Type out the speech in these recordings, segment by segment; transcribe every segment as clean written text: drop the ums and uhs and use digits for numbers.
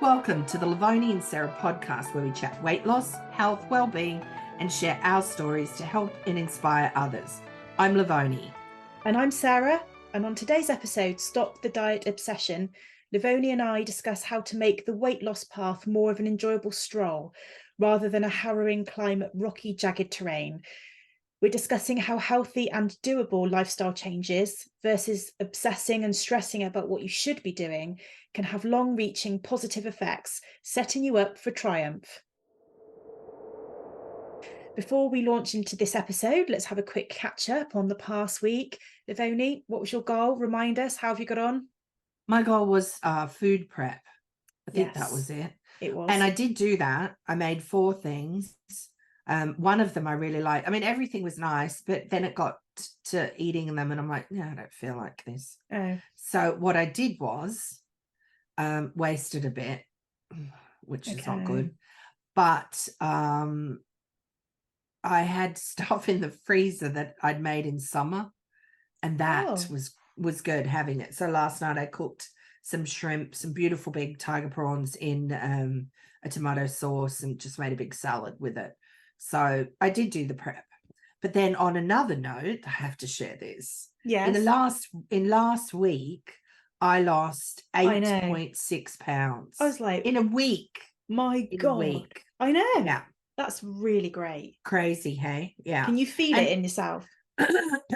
Welcome to the Lovoni and Sarah podcast, where we chat weight loss, health, well-being, and share our stories to help and inspire others. I'm Lovoni. And I'm Sarah. And on today's episode, Stop the Diet Obsession, Lovoni and I discuss how to make the weight loss path more of an enjoyable stroll, rather than a harrowing climb up rocky, jagged terrain. We're discussing how healthy and doable lifestyle changes versus obsessing and stressing about what you should be doing can have long-reaching positive effects, setting you up for triumph. Before we launch into this episode, let's have a quick catch-up on the past week. Lovoni, what was your goal? Remind us, how have you got on? My goal was food prep. I think Yes, that was it. It was. And I did do that. I made 4 things. One of them I really liked. I mean, everything was nice, but then it got to eating them and I'm like, no, I don't feel like this. Oh. So what I did was wasted a bit, which is not good. But I had stuff in the freezer that I'd made in summer, and that was good having it. So last night I cooked some shrimp, some beautiful big tiger prawns in a tomato sauce, and just made a big salad with it. So I did do the prep. But then on another note, I have to share this. Yes. In last week, I lost 8.6 pounds. I was like, in a week. My God. Week. I know. Yeah. That's really great. Crazy, hey? Yeah. Can you feel it in yourself?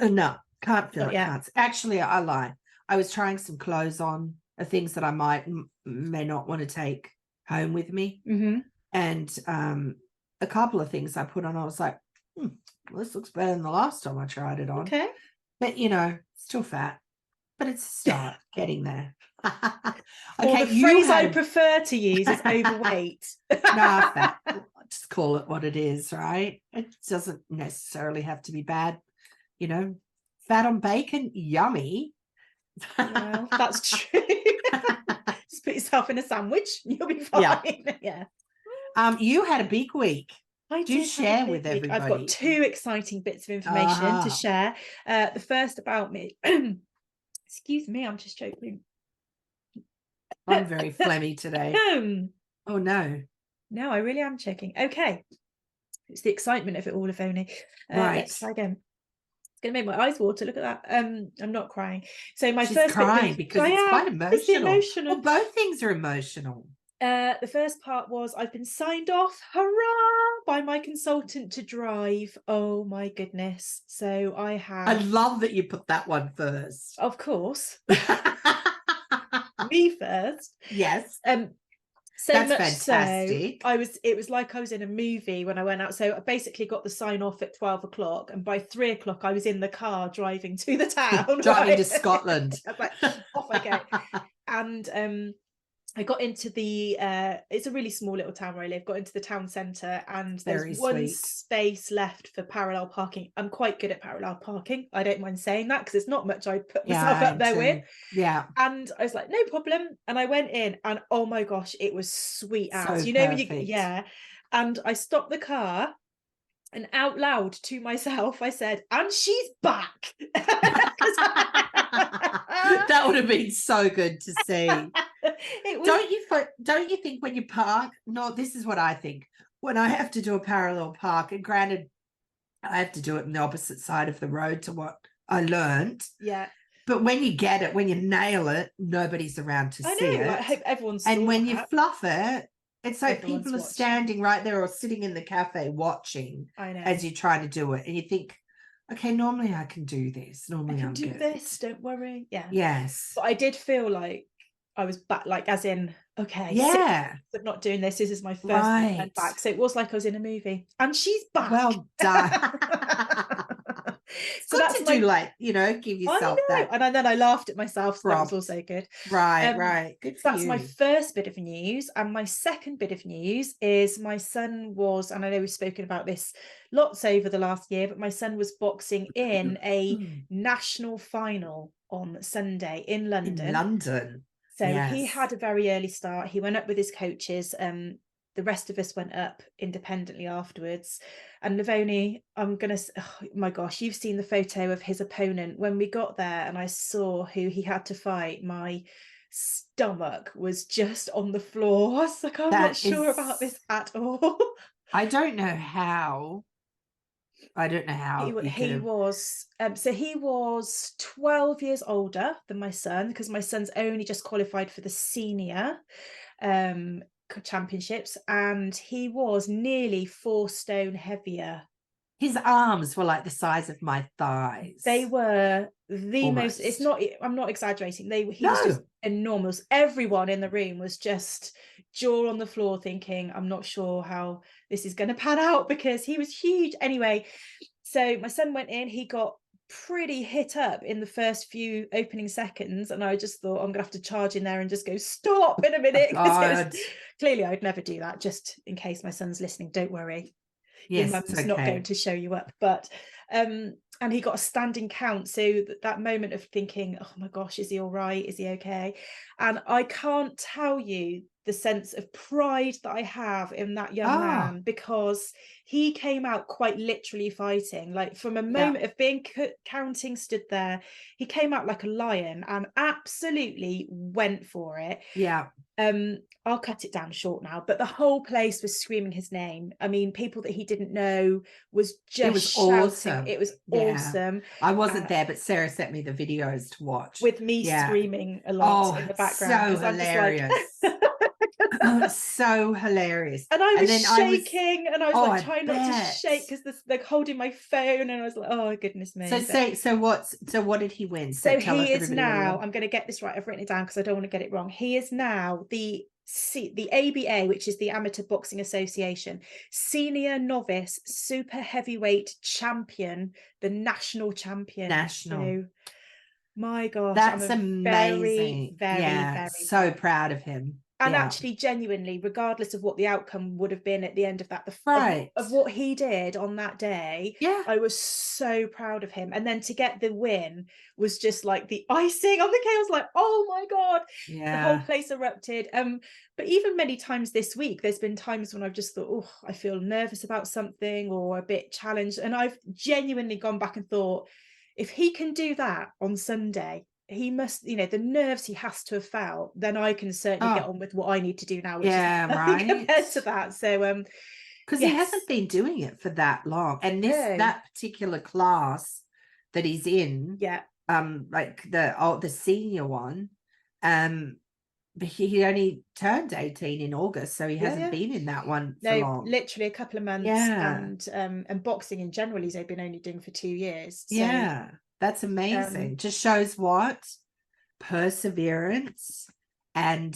No, can't feel Not it. yet. Can't. Actually, I lie. I was trying some clothes on, things that I may not want to take home with me. Mm-hmm. And a couple of things I put on, I was like, this looks better than the last time I tried it on. Okay. But, still fat. But it's a start getting there. Okay, the phrase I prefer to use is overweight. Nah, fat. Just call it what it is, right? It doesn't necessarily have to be bad. Fat on bacon, yummy. Well, that's true. Just put yourself in a sandwich, you'll be fine. Yeah. You had a big week. I do share with everybody. I've got 2 exciting bits of information to share. The first about me. Excuse me, I'm just joking. I'm very phlegmy today. Oh no. No, I really am choking. Okay. It's the excitement of it all, if only. Right. Let's try again. It's going to make my eyes water. Look at that. I'm not crying. So She's first crying because it's quite emotional. It's emotional. Well, both things are emotional. The first part was I've been signed off, hurrah, by my consultant to drive. Oh my goodness. So I have. I love that you put that one first. Of course. Me first. Yes. So that's much fantastic. So it was like I was in a movie when I went out. So I basically got the sign off at 12 o'clock, and by 3 o'clock I was in the car driving to the town. Driving to Scotland. I was like, off I go. And I got into the it's a really small little town where I live, got into the town centre, and there's one space left for parallel parking. I'm quite good at parallel parking. I don't mind saying that because it's not much I put myself up there with. Yeah. And I was like, no problem. And I went in, and oh my gosh, it was sweet as. So when and I stopped the car, and out loud to myself I said, and she's back. That would have been so good to see. Don't you think when you park? No, this is what I think. When I have to do a parallel park, and granted, I have to do it on the opposite side of the road to what I learned. Yeah. But when you get it, when you nail it, nobody's around to see it. I hope everyone's. And when you fluff it, it's like people are standing right there or sitting in the cafe watching as you're trying to do it, and you think, okay, normally I can do this. Normally I'm do good. This. Don't worry. Yeah. Yes. But I did feel like I was back, like as in, okay, yeah, but not doing this. This is my first time back. So it was like I was in a movie, and she's back. Well done. So that's give yourself that. And then I laughed at myself. So that was also good. Right. Good. So that's my first bit of news. And my second bit of news is my son was, and I know we've spoken about this lots over the last year, but my son was boxing in a national final on Sunday in London. So he had a very early start. He went up with his coaches. The rest of us went up independently afterwards. And Lovoni, oh my gosh, you've seen the photo of his opponent. When we got there and I saw who he had to fight, my stomach was just on the floor. I was like, I'm not sure about this at all. I don't know how you could He have. was so he was 12 years older than my son, because my son's only just qualified for the senior championships, and he was nearly 4 stone heavier. His arms were like the size of my thighs. They were the Almost. most, it's not, I'm not exaggerating, he No. was just enormous. Everyone in the room was just jaw on the floor thinking, I'm not sure how this is going to pan out, because he was huge. Anyway, so my son went in, he got pretty hit up in the first few opening seconds, and I just thought, I'm gonna have to charge in there and just go, stop in a minute. Clearly I'd never do that, just in case my son's listening, don't worry. Yes, your mum's not going to show you up. But and he got a standing count, so that moment of thinking, oh my gosh, is he all right, is he okay? And I can't tell you the sense of pride that I have in that young man, because he came out quite literally fighting. Like, from a moment of being counting, stood there, he came out like a lion and absolutely went for it. I'll cut it down short now, but the whole place was screaming his name. I mean, people that he didn't know was just shouting. Awesome. It was awesome. I wasn't there, but Sarah sent me the videos to watch with me screaming a lot in the background. So hilarious. So hilarious. And I was shaking, and I was like trying not to shake, because they're holding my phone, and I was like, oh goodness me. So what did he win? So he is now, I'm going to get this right, I've written it down because I don't want to get it wrong. He is now the ABA, which is the Amateur Boxing Association, senior novice super heavyweight champion, the national champion. So, my gosh, that's amazing. Very so proud of him. And actually, genuinely, regardless of what the outcome would have been at the end of that, of what he did on that day, I was so proud of him. And then to get the win was just like the icing on the cake. I was like, oh my God, the whole place erupted. But even many times this week, there's been times when I've just thought, oh, I feel nervous about something or a bit challenged. And I've genuinely gone back and thought, if he can do that on Sunday, he must, the nerves he has to have felt, then I can certainly get on with what I need to do now, which is nothing compared to that. So because he hasn't been doing it for that long, and that particular class that he's in, like the senior one, but he only turned 18 in August, so he hasn't been in that one for long. Literally a couple of months. And boxing in general, he's been only doing for 2 years. So, that's amazing. Just shows what perseverance and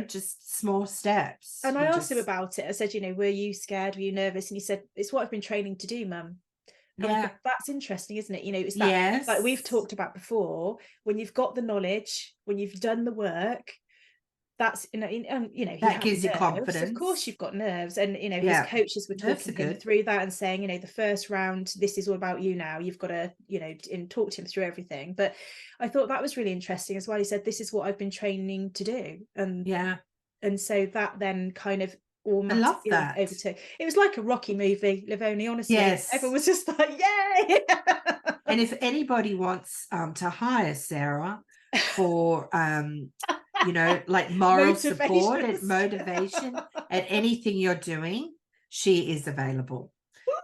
just small steps. And I asked him about it. I said, were you scared, were you nervous? And he said, it's what I've been training to do, Mum. And I thought, that's interesting, isn't it? It's that, like we've talked about before, when you've got the knowledge, when you've done the work, that's that gives you confidence. Of course you've got nerves, and his coaches were talking him through that and saying, the first round, this is all about you now, you've got to and talk to him through everything. But I thought that was really interesting as well. He said, this is what I've been training to do. And so that then kind of automatically over to, it was like a Rocky movie, Lovoni, honestly. Everyone was just like, yay. And if anybody wants to hire Sarah for like moral support and motivation at anything you're doing, she is available.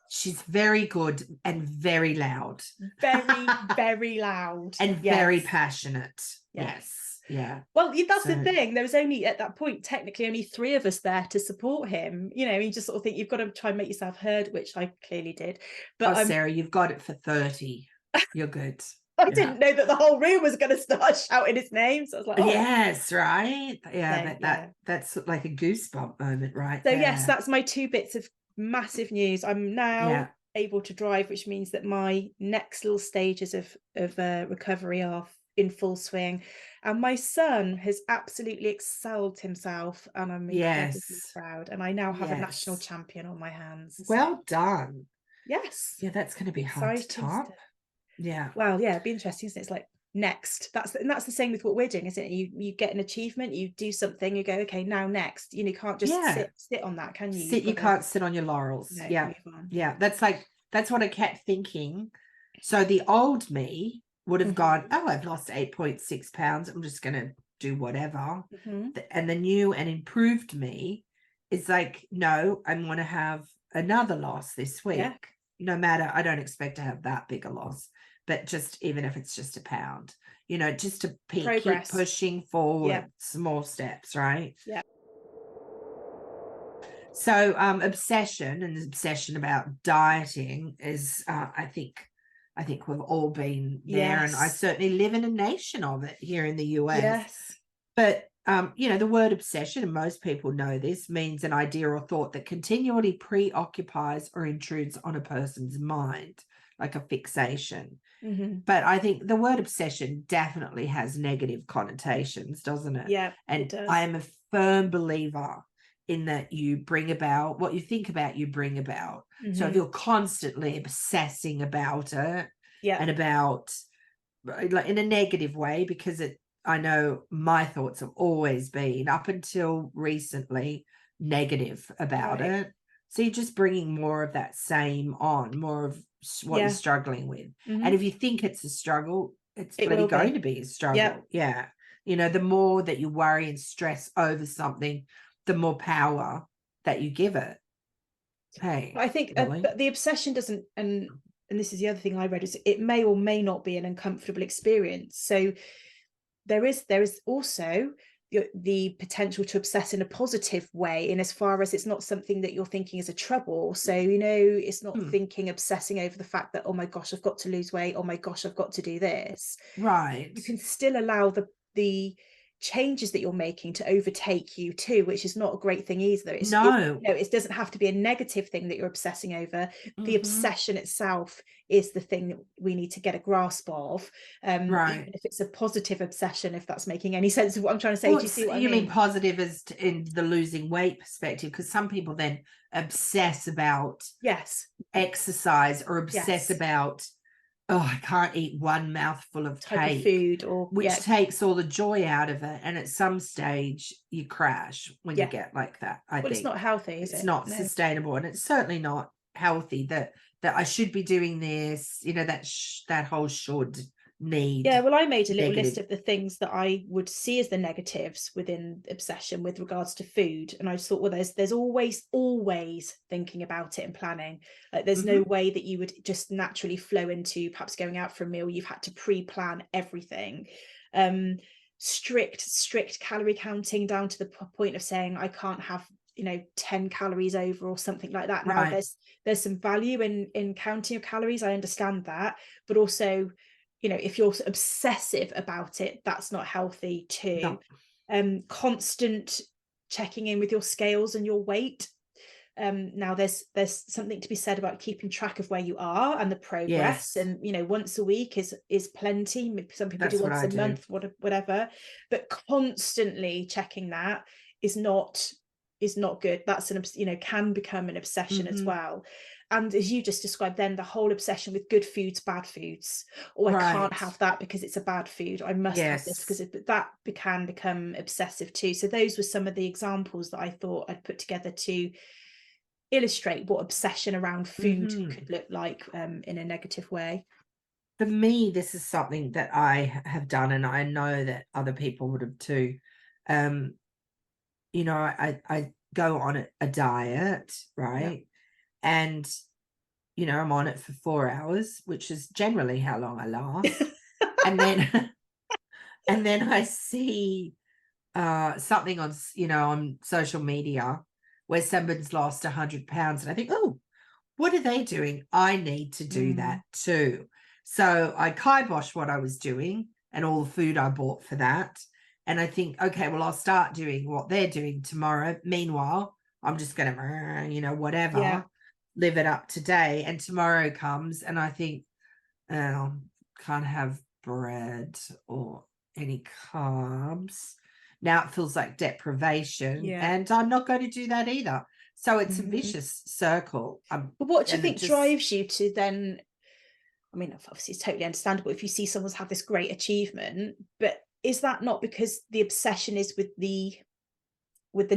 She's very good and very loud. Very, very lound. And very passionate. Well, that's the thing. There was only, at that point, technically only 3 of us there to support him. You just sort of think you've got to try and make yourself heard, which I clearly did. But Sarah, you've got it for 30. You're good. I didn't know that the whole room was going to start shouting his name. So I was like, oh. Yes, right. That's like a goosebump moment, right? So yes, that's my 2 bits of massive news. I'm now able to drive, which means that my next little stages of recovery are in full swing. And my son has absolutely excelled himself, and I'm incredibly proud. And I now have a national champion on my hands. Well done. Yes. Yeah, that's going to be hard to top. Well, it'd be interesting, isn't it? It's like next. That's the same with what we're doing, isn't it? You get an achievement, you do something, you go, okay, now next. You can't just sit on that, can you? You can't sit on your laurels. That's what I kept thinking. So the old me would have gone, oh, I've lost 8.6 pounds. I'm just going to do whatever. Mm-hmm. And the new and improved me is like, no, I'm going to have another loss this week. Yeah. No matter, I don't expect to have that big a loss, but just even if it's just a pound, you know, just to keep pushing forward, small steps, right? Yeah. So obsession and obsession about dieting is, I think we've all been there, and I certainly live in a nation of it here in the US. Yes. But you know, the word obsession, and most people know this, means an idea or thought that continually preoccupies or intrudes on a person's mind, like a fixation. Mm-hmm. But I think the word obsession definitely has negative connotations, doesn't it? Yeah, and it does. I am a firm believer in that you bring about what you think about, you bring about. Mm-hmm. So if you're constantly obsessing about it, and about, like, in a negative way, because I know my thoughts have always been, up until recently, negative about it. So you're just bringing more of that same on, more of what you're struggling with. Mm-hmm. And if you think it's a struggle, it's bloody going to be a struggle. Yeah. You know, the more that you worry and stress over something, the more power that you give it. Hey, I think the obsession doesn't, and this is the other thing I read, is it may or may not be an uncomfortable experience. So there is also the potential to obsess in a positive way, in as far as it's not something that you're thinking is a trouble. So, you know, it's not obsessing over the fact that, oh my gosh, I've got to lose weight, oh my gosh, I've got to do this. Right. You can still allow the changes that you're making to overtake you too, which is not a great thing either. It doesn't have to be a negative thing that you're obsessing over. The obsession itself is the thing that we need to get a grasp of, even if it's a positive obsession, if that's making any sense of what I'm trying to say. Do you see what I mean? You mean positive as in the losing weight perspective? Because some people then obsess about exercise, or obsess about, oh, I can't eat one mouthful of type of food, or which takes all the joy out of it. And at some stage you crash when you get like that. I think it's not healthy, is it? It's not sustainable, and it's certainly not healthy that I should be doing this, you know, that whole should need. Yeah, well, I made a little list of the things that I would see as the negatives within obsession with regards to food, and I just thought, well, there's always thinking about it and planning. Like, there's no way that you would just naturally flow into perhaps going out for a meal. You've had to pre-plan everything. Strict calorie counting, down to the point of saying I can't have, you know, 10 calories over or something like that. Now there's some value in counting your calories, I understand that, but also, you know, if you're obsessive about it, that's not healthy too. No. Constant checking in with your scales and your weight. Now there's something to be said about keeping track of where you are and the progress. And, you know, once a week is plenty. Some people do once a month, whatever. But constantly checking that is not good. That's can become an obsession as well. And as you just described then, the whole obsession with good foods, bad foods, or I can't have that because it's a bad food, I must have this because that can become obsessive too. So those were some of the examples that I thought I'd put together to illustrate what obsession around food could look like in a negative way. For me, this is something that I have done, and I know that other people would have too. You know, I go on a diet, right? And, you know, I'm on it for 4 hours, which is generally how long I last. and then I see something on, you know, on social media where somebody's lost 100 pounds, and I think, oh, what are they doing? I need to do that too. So I kibosh what I was doing and all the food I bought for that. And I think, okay, well, I'll start doing what they're doing tomorrow. Meanwhile, I'm just going to, you know, whatever, live it up today. And tomorrow comes and I think, oh, can't have bread or any carbs. Now it feels like deprivation, and I'm not going to do that either. So it's a vicious circle. But what do you think drives you to then, I mean, obviously it's totally understandable if you see someone's had this great achievement, but is that not because the obsession is with the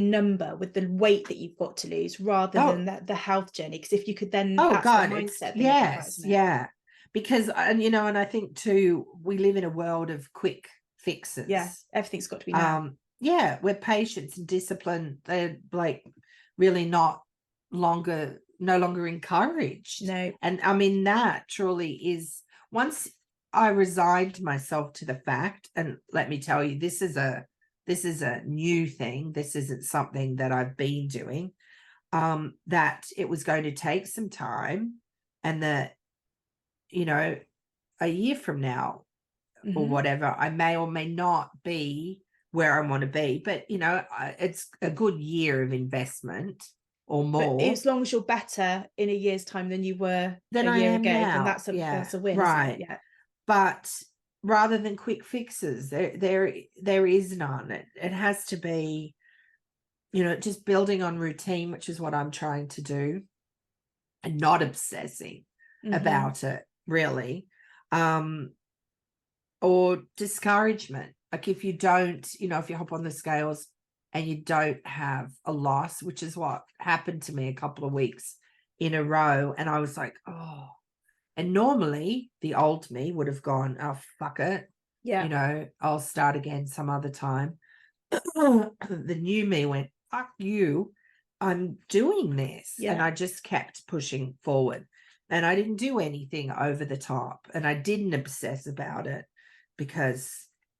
number, with the weight that you've got to lose, rather than the health journey? Because if you could then, that's the mindset thing about, isn't it? Because, and you know, and I think too, we live in a world of quick fixes. Yeah, everything's got to be now. Yeah, where patience and discipline, they're like really no longer encouraged. No. And I mean, that truly is, once I resigned myself to the fact, and let me tell you, this is a new thing. This isn't something that I've been doing. That it was going to take some time, and that, you know, a year from now or whatever, I may or may not be where I want to be. But, you know, it's a good year of investment or more. But as long as you're better in a year's time than you were than a I year am ago, now. then that's a win, right. isn't it? Yeah. But rather than quick fixes, there is none. It has to be, you know, just building on routine, which is what I'm trying to do, and not obsessing about it, really. Or discouragement. Like if you don't, you know, if you hop on the scales and you don't have a loss, which is what happened to me a couple of weeks in a row. And I was like, oh, and normally the old me would have gone, oh, fuck it. Yeah. You know, I'll start again some other time. The new me went, fuck you. I'm doing this. Yeah. And I just kept pushing forward. And I didn't do anything over the top. And I didn't obsess about it because,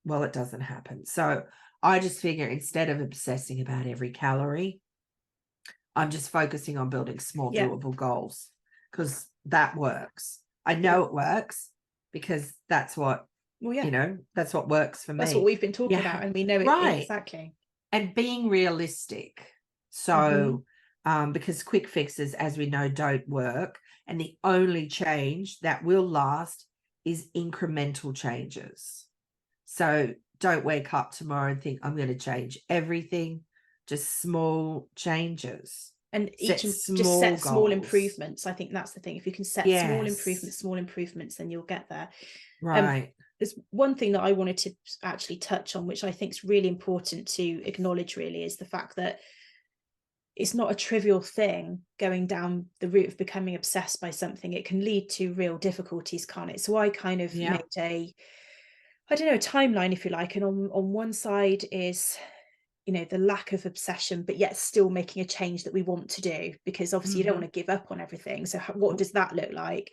well, it doesn't happen. So I just figure instead of obsessing about every calorie, I'm just focusing on building small, doable goals, because that works. I know it works because that's what, you know, that's what works for me. That's what we've been talking about, and we know it exactly. And being realistic. So, because quick fixes, as we know, don't work. And the only change that will last is incremental changes. So don't wake up tomorrow and think, I'm going to change everything. Just small changes. And set small improvements. I think that's the thing. If you can set small improvements, then you'll get there. Right. There's one thing that I wanted to actually touch on, which I think is really important to acknowledge, really, is the fact that it's not a trivial thing going down the route of becoming obsessed by something. It can lead to real difficulties, can't it? So I kind of made a timeline, if you like. And on one side is, you know, the lack of obsession, but yet still making a change that we want to do, because obviously you don't want to give up on everything. So what does that look like?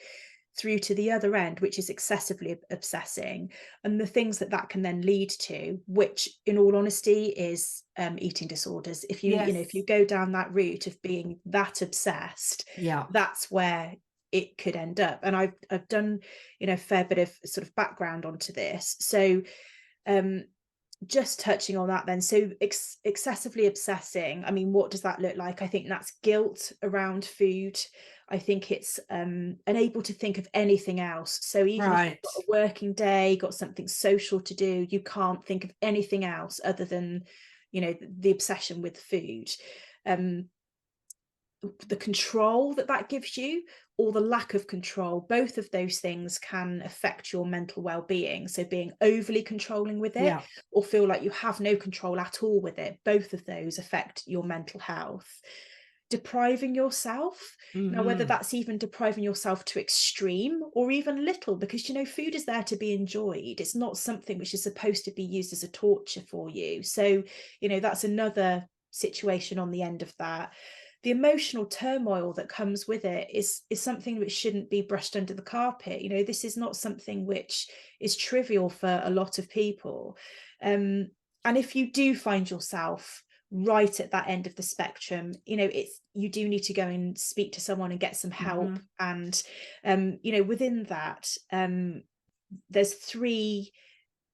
Through to the other end, which is excessively obsessing, and the things that can then lead to, which in all honesty is eating disorders. If you if you go down that route of being that obsessed, that's where it could end up. And I've done, you know, a fair bit of sort of background onto this. So just touching on that then, so excessively obsessing, I mean, what does that look like? I think that's guilt around food. I think it's unable to think of anything else. So even if you've got a working day, got something social to do, you can't think of anything else other than, you know, the obsession with food. The control that gives you, or the lack of control, both of those things can affect your mental well-being. So being overly controlling with it, or feel like you have no control at all with it, both of those affect your mental health. Depriving yourself, now whether that's even depriving yourself to extreme or even little, because, you know, food is there to be enjoyed. It's not something which is supposed to be used as a torture for you. So, you know, that's another situation on the end of that. The emotional turmoil that comes with it is something which shouldn't be brushed under the carpet. You know, this is not something which is trivial for a lot of people. And if you do find yourself right at that end of the spectrum, you know, you do need to go and speak to someone and get some help. And you know, within that, there's 3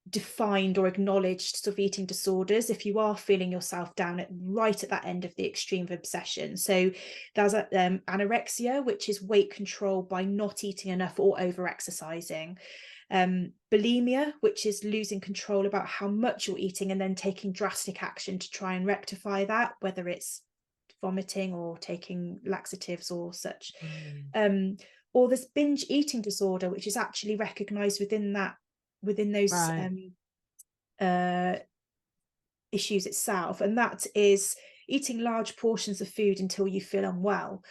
defined or acknowledged sort of eating disorders if you are feeling yourself down right at that end of the extreme of obsession. So there's anorexia, which is weight control by not eating enough or over exercising. Bulimia, which is losing control about how much you're eating and then taking drastic action to try and rectify that, whether it's vomiting or taking laxatives or such. Or there's binge eating disorder, which is actually recognized within those issues itself, and that is eating large portions of food until you feel unwell.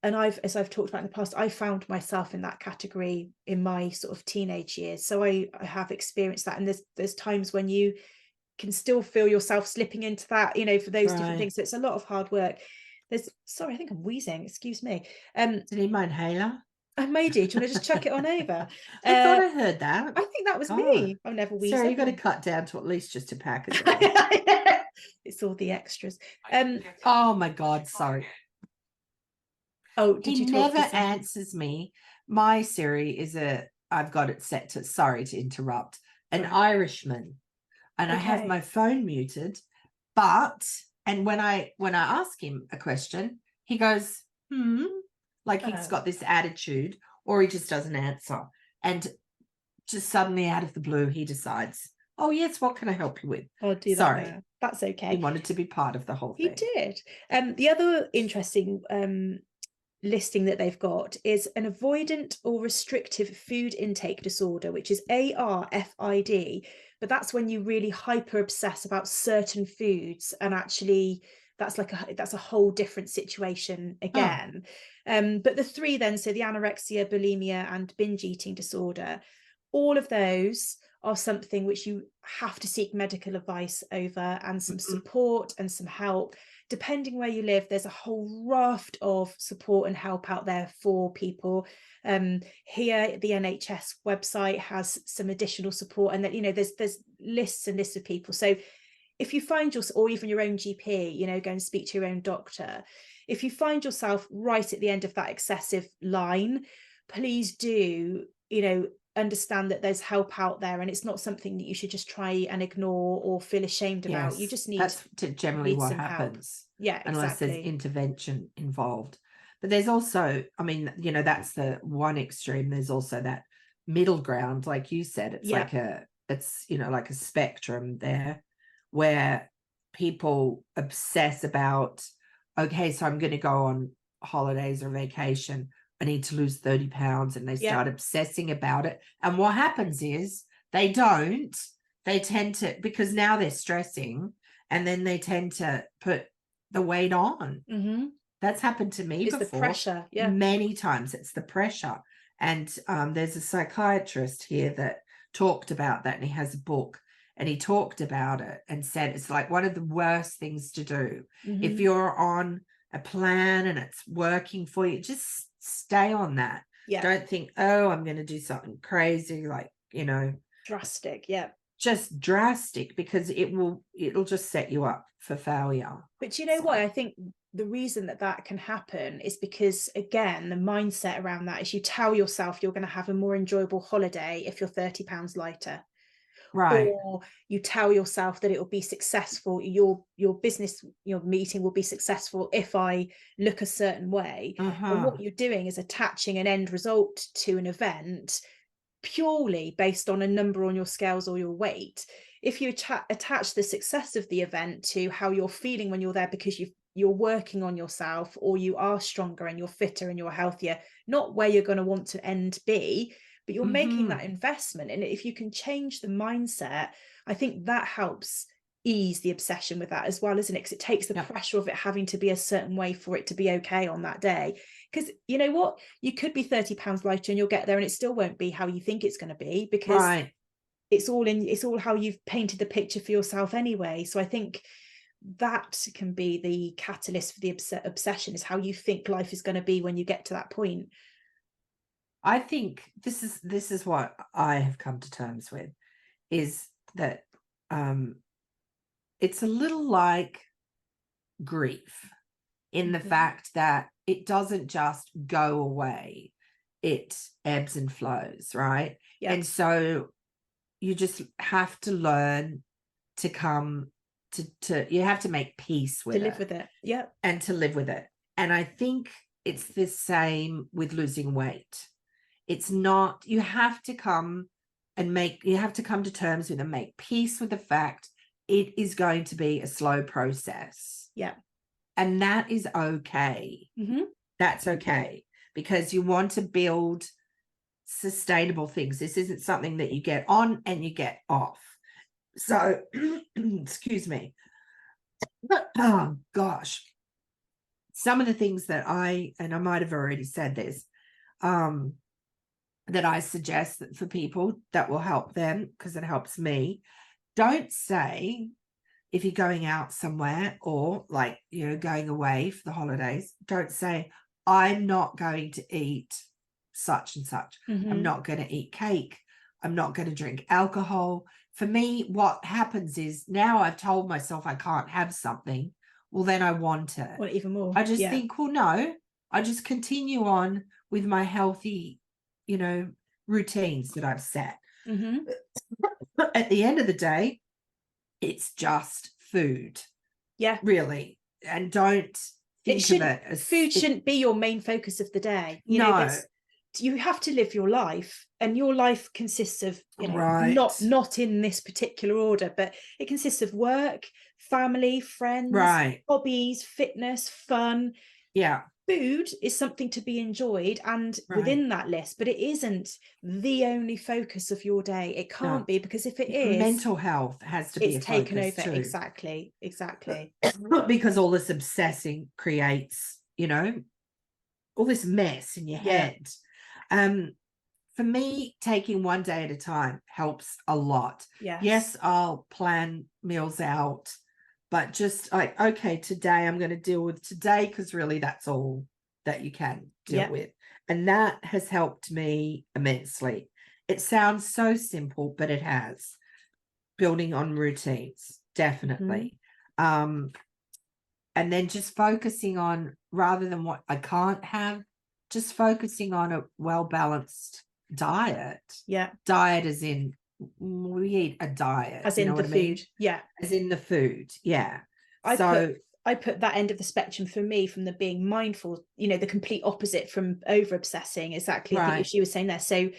and as I've talked about in the past, I found myself in that category in my sort of teenage years. So I have experienced that. And there's times when you can still feel yourself slipping into that, you know, for those different things. So it's a lot of hard work. Sorry, I think I'm wheezing, excuse me. Do you need my inhaler? I may do. Do you want to just chuck it on over? I thought I heard that. I think that was me. I've never wheezed. Sarah, you've got to cut down to at least just a pack as well. It's all the extras. Oh my God, sorry. Oh, did you talk? He never answers me. My Siri I've got it set to, sorry to interrupt, an Irishman. And I have my phone muted, and when I ask him a question, he goes, like he's got this attitude, or he just doesn't answer. And just suddenly out of the blue, he decides, oh yes, what can I help you with? I'll do that. Sorry. Now. That's okay. He wanted to be part of the whole thing. He did. The other interesting listing that they've got is an avoidant or restrictive food intake disorder, which is ARFID, but that's when you really hyper obsess about certain foods, and actually that's a whole different situation again. But the three then, so the anorexia, bulimia and binge eating disorder, all of those are something which you have to seek medical advice over, and some support and some help. Depending where you live, there's a whole raft of support and help out there for people. Here, the NHS website has some additional support, and that, you know, there's lists and lists of people. So if you find yourself, or even your own GP, you know, go and speak to your own doctor. If you find yourself right at the end of that excessive line, please do, you know, understand that there's help out there, and it's not something that you should just try and ignore or feel ashamed about. You just need, that's generally what happens. Yeah, exactly. Unless there's intervention involved. But there's also, I mean, you know, that's the one extreme. There's also that middle ground, like you said. It's it's, you know, like a spectrum there, where people obsess about, okay, so I'm going to go on holidays or vacation, I need to lose 30 pounds, and they start obsessing about it. And what happens is they tend to, because now they're stressing, and then they tend to put the weight on. That's happened to me before. The pressure, many times. It's the pressure. And there's a psychiatrist here that talked about that, and he has a book, and he talked about it and said it's like one of the worst things to do. If you're on a plan and it's working for you, just stay on that. Don't think, oh, I'm going to do something crazy, like, you know, drastic. Just drastic, because it'll just set you up for failure. But you know what, I think the reason that can happen is because, again, the mindset around that is you tell yourself you're going to have a more enjoyable holiday if you're 30 pounds lighter. Right. Or you tell yourself that it will be successful, your business, your meeting will be successful if I look a certain way. And what you're doing is attaching an end result to an event purely based on a number on your scales or your weight. If you attach the success of the event to how you're feeling when you're there, because you're working on yourself, or you are stronger and you're fitter and you're healthier, not where you're going to want to end be, but you're making that investment. And if you can change the mindset, I think that helps ease the obsession with that as well, isn't it? Because it takes the pressure of it having to be a certain way for it to be okay on that day. Because you know what, you could be 30 pounds lighter and you'll get there and it still won't be how you think it's going to be, because it's all how you've painted the picture for yourself anyway. So I think that can be the catalyst for the obsession, is how you think life is going to be when you get to that point. I think this is what I have come to terms with, is that it's a little like grief, in the fact that it doesn't just go away, it ebbs and flows, right? And so you just have to learn to come to you have to make peace with it, live with it, and to live with it. And I think it's the same with losing weight. It's not, you have to come to terms with and make peace with the fact it is going to be a slow process. And that is okay. That's okay, because you want to build sustainable things. This isn't something that you get on and you get off. So, excuse me. Oh gosh. some of the things that and I might have already said this, that I suggest that for people that will help them, because it helps me. Don't say, if you're going out somewhere or like, you know, going away for the holidays, don't say, I'm not going to eat such and such. I'm not going to eat cake. I'm not going to drink alcohol. For me, what happens is now I've told myself I can't have something. Well, then I want it. Well, even more. I just think, well, no, I just continue on with my healthy, you know, routines that I've set. At the end of the day, it's just food. Yeah. Really. And don't think of it as food shouldn't be your main focus of the day. You know, you have to live your life, and your life consists of, you know, not in this particular order, but it consists of work, family, friends, hobbies, fitness, fun. Yeah. Food is something to be enjoyed and within that list, but it isn't the only focus of your day. It can't be, because if it is, mental health has to be taken over too. Exactly Because all this obsessing creates, you know, all this mess in your head. For me, taking one day at a time helps a lot. Yes, I'll plan meals out, but just like, okay, today I'm going to deal with today, because really that's all that you can deal with. And that has helped me immensely. It sounds so simple, but it has. Building on routines, definitely. And then just focusing on, rather than what I can't have, just focusing on a well-balanced diet. Diet as in, we eat a diet. As in the food. As in the food. I put that end of the spectrum for me from the being mindful, you know, the complete opposite from over obsessing. Exactly. I think she was saying there. So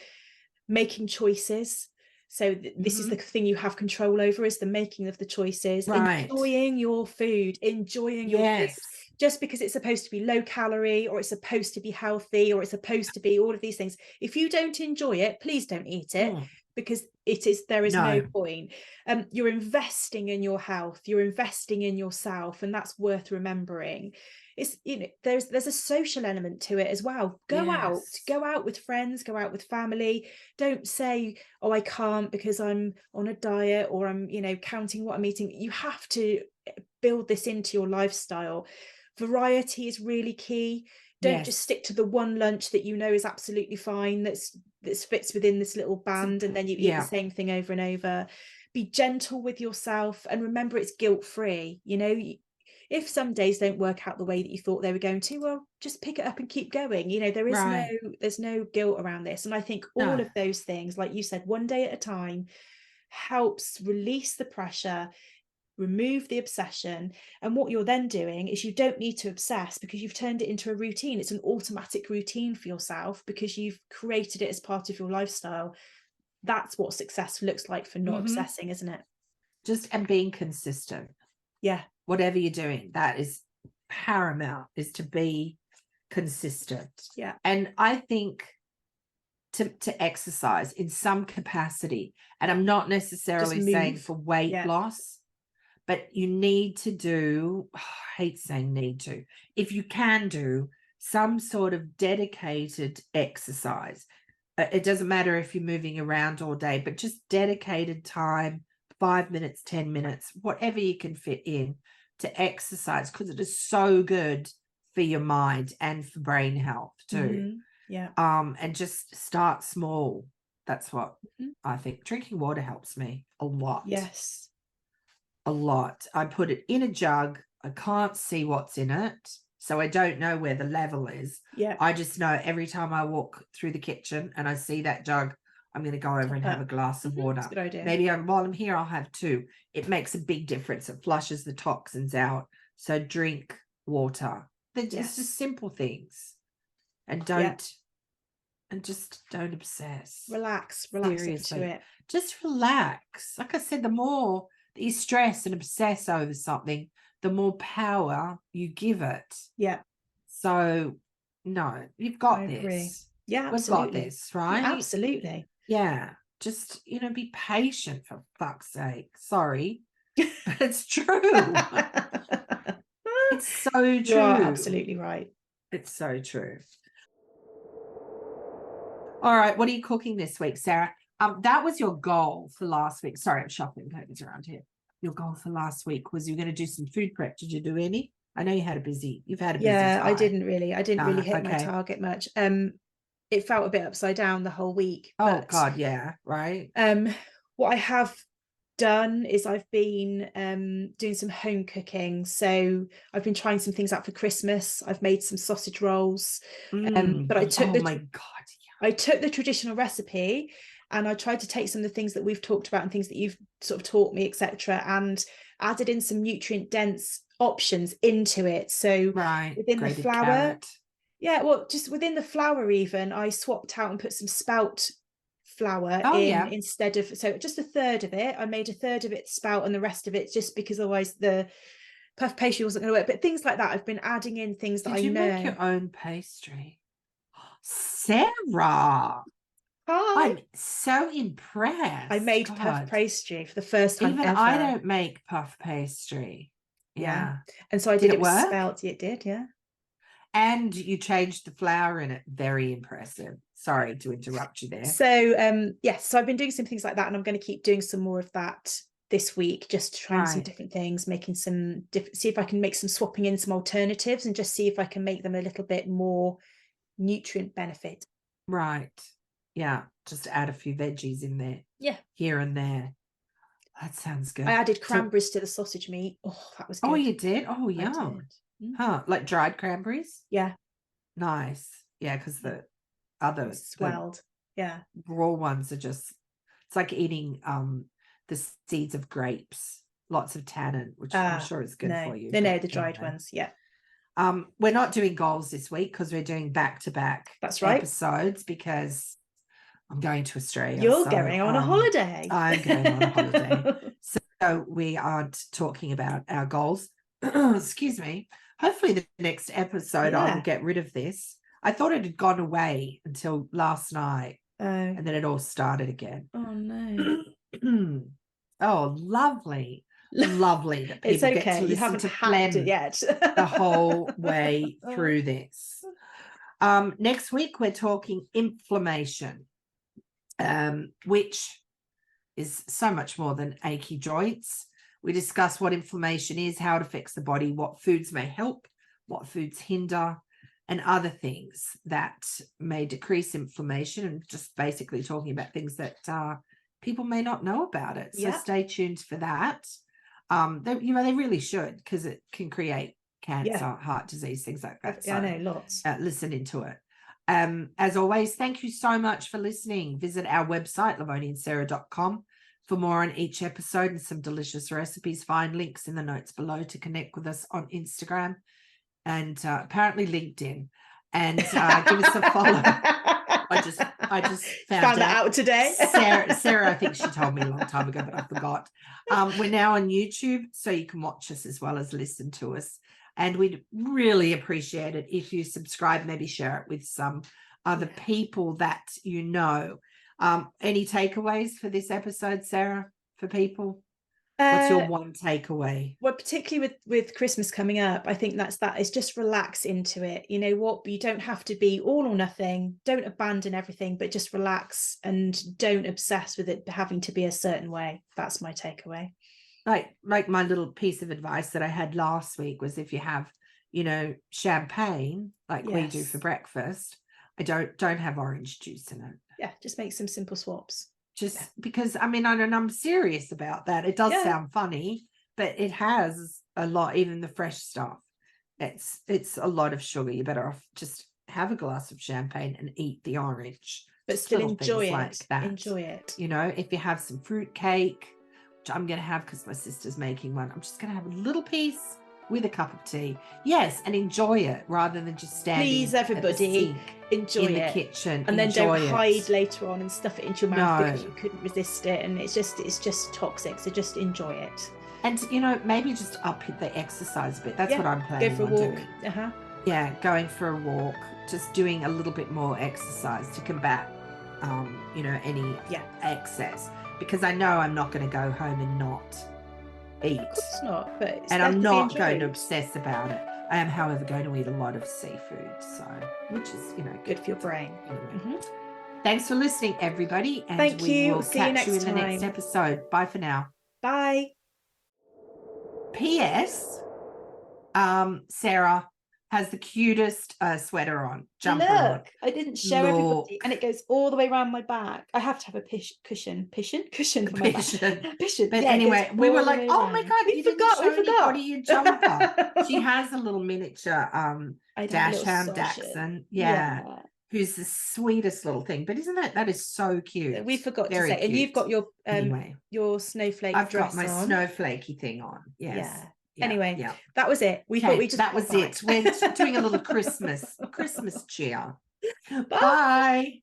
making choices. So this is the thing you have control over, is the making of the choices, enjoying your food, enjoying your food. Just because it's supposed to be low calorie, or it's supposed to be healthy, or it's supposed to be all of these things, if you don't enjoy it, please don't eat it, because there is no point. You're investing in your health, you're investing in yourself, and that's worth remembering. It's, you know, there's a social element to it as well. Go out with friends, go out with family. Don't say, oh, I can't because I'm on a diet, or I'm, you know, counting what I'm eating. You have to build this into your lifestyle. Variety is really key. Don't just stick to the one lunch that you know is absolutely fine, that fits within this little band, and then you eat the same thing over and over. Be gentle with yourself, and remember, it's guilt-free. You know, if some days don't work out the way that you thought they were going to, well, just pick it up and keep going. You know, there's no guilt around this. And I think all of those things, like you said, one day at a time, helps release the pressure, remove the obsession. And what you're then doing is, you don't need to obsess, because you've turned it into a routine. It's an automatic routine for yourself, because you've created it as part of your lifestyle. That's what success looks like for not obsessing, isn't it? And being consistent. Whatever you're doing, that is paramount, is to be consistent. And I think to exercise in some capacity, and I'm not necessarily saying for weight loss, but you need to do, I hate saying need to, if you can do some sort of dedicated exercise. It doesn't matter if you're moving around all day, but just dedicated time, 5 minutes, 10 minutes, whatever you can fit in to exercise, because it is so good for your mind and for brain health too. And just start small. That's what I think. Drinking water helps me a lot. A lot. I put it in a jug. I can't see what's in it, so I don't know where the level is. I just know every time I walk through the kitchen and I see that jug, I'm going to go over and have a glass of water. That's a good idea. Maybe while I'm here, I'll have 2. It makes a big difference. It flushes the toxins out. So drink water. They're just simple things. And just don't obsess. Relax Seriously. into it. Just relax. Like I said, the more that you stress and obsess over something, the more power you give it. So, no, you've got this. Agree. Absolutely. We've got this, right? Absolutely. Just, you know, be patient, for fuck's sake. Sorry, but it's true. It's It's so true. You are absolutely right. It's so true. All right, what are you cooking this week, Sarah? That was your goal for last week. Sorry, I'm shuffling papers around here. Your goal for last week was you were going to do some food prep. Did you do any? I know you've had a busy Yeah, time. I didn't really hit my target much. It felt a bit upside down the whole week. Oh God, yeah, right. What I have done is I've been doing some home cooking. So I've been trying some things out for Christmas. I've made some sausage rolls. But I took I took the traditional recipe and I tried to take some of the things that we've talked about and things that you've sort of taught me, etc., and added in some nutrient dense options into it. So within the flour, carrot. Just within the flour, even I swapped out and put some spout flour instead of, so just a third of it. I made a third of it spout and the rest of it just because otherwise the puff pastry wasn't going to work. But things like that, I've been adding in things that I know. Did you make your own pastry? Sarah, hi. I'm so impressed. I made puff pastry for the first time ever. I don't make puff pastry. Yeah. And so I did it with spelt. It did, yeah. And you changed the flour in it. Very impressive. Sorry to interrupt you there. So so I've been doing some things like that, and I'm going to keep doing some more of that this week, just trying some different things, making some different, see if I can make some swapping in some alternatives and just see if I can make them a little bit more nutrient benefit. Right. Yeah. Just add a few veggies in there. Yeah. Here and there. That sounds good. I added cranberries to the sausage meat. Oh, that was good. Oh, you did? Oh, yum. Huh. Like dried cranberries? Yeah. Nice. Yeah, because the other swelled. Yeah. Raw ones are just, it's like eating the seeds of grapes. Lots of tannin, which I'm sure is good for you. No, the dried ones. Yeah. We're not doing goals this week because we're doing back-to-back episodes because I'm going to Australia. You're going on a holiday. I'm going on a holiday. So we aren't talking about our goals. Excuse me. Hopefully the next episode I will get rid of this. I thought it had gone away until last night. And then it all started again. Oh no. Oh, lovely. Lovely that people get to listen to Clem it yet. the whole way through this. Next week we're talking inflammation, which is so much more than achy joints. We discuss what inflammation is, how it affects the body, what foods may help, what foods hinder, and other things that may decrease inflammation, and just basically talking about things that people may not know about it. So stay tuned for that. They really should, because it can create cancer, heart disease, things like that. So, I know lots. Listen into it. As always, thank you so much for listening. Visit our website, lovoniandsarah.com, for more on each episode and some delicious recipes. Find links in the notes below to connect with us on Instagram and apparently LinkedIn, and give us a follow. I just found that out today. Sarah, I think she told me a long time ago, but I forgot. We're now on YouTube, so you can watch us as well as listen to us. And we'd really appreciate it if you subscribe, maybe share it with some other people that you know. Any takeaways for this episode, Sarah, for people? What's your one takeaway? Well, particularly with Christmas coming up, I think that is just relax into it. You know what? You don't have to be all or nothing. Don't abandon everything, but just relax and don't obsess with it having to be a certain way. That's my takeaway. Like my little piece of advice that I had last week was, if you have, champagne like we do for breakfast, I don't have orange juice in it. Yeah, just make some simple swaps. Because I'm serious about that. It does sound funny, but it has a lot, even the fresh stuff. It's a lot of sugar. You're better off just have a glass of champagne and eat the orange. But still enjoy it. Like that. Enjoy it. If you have some fruit cake, which I'm going to have because my sister's making one, I'm just going to have a little piece with a cup of tea. Yes, and enjoy it rather than just standing. Please, everybody, enjoy in it. The kitchen, and then don't hide later on and stuff it into your mouth because you couldn't resist it, and it's just toxic. So just enjoy it. And maybe just up the exercise a bit. That's what I'm planning. Go for a walk. Doing. Yeah, going for a walk, just doing a little bit more exercise to combat, any excess. Because I know I'm not going to go home and not eat. Of course not, but it's And there I'm to be not going to enjoyed. obsess about it. I am, however, going to eat a lot of seafood, so which is, you know, Good for your brain. Anyway. Thanks for listening, everybody, and Thank we you. will See you catch you next in the next time. episode. Bye for now. Bye. P.S. Sarah has the cutest jumper on. Look, I didn't show everybody, and it goes all the way around my back. I have to have a cushion for my back. Cushion. But yeah, anyway, we were like, oh my God, we forgot. anybody your jumper. She has a little miniature dachshund dachshund. Yeah. Who's the sweetest little thing. But isn't that is so cute? We forgot Very to say, cute. and you've got your anyway, your snowflake I've dress got my on. snowflakey thing on. Yes. Yeah. Anyway, that was it. We thought we just that was it. We're doing a little Christmas cheer. Bye. Bye.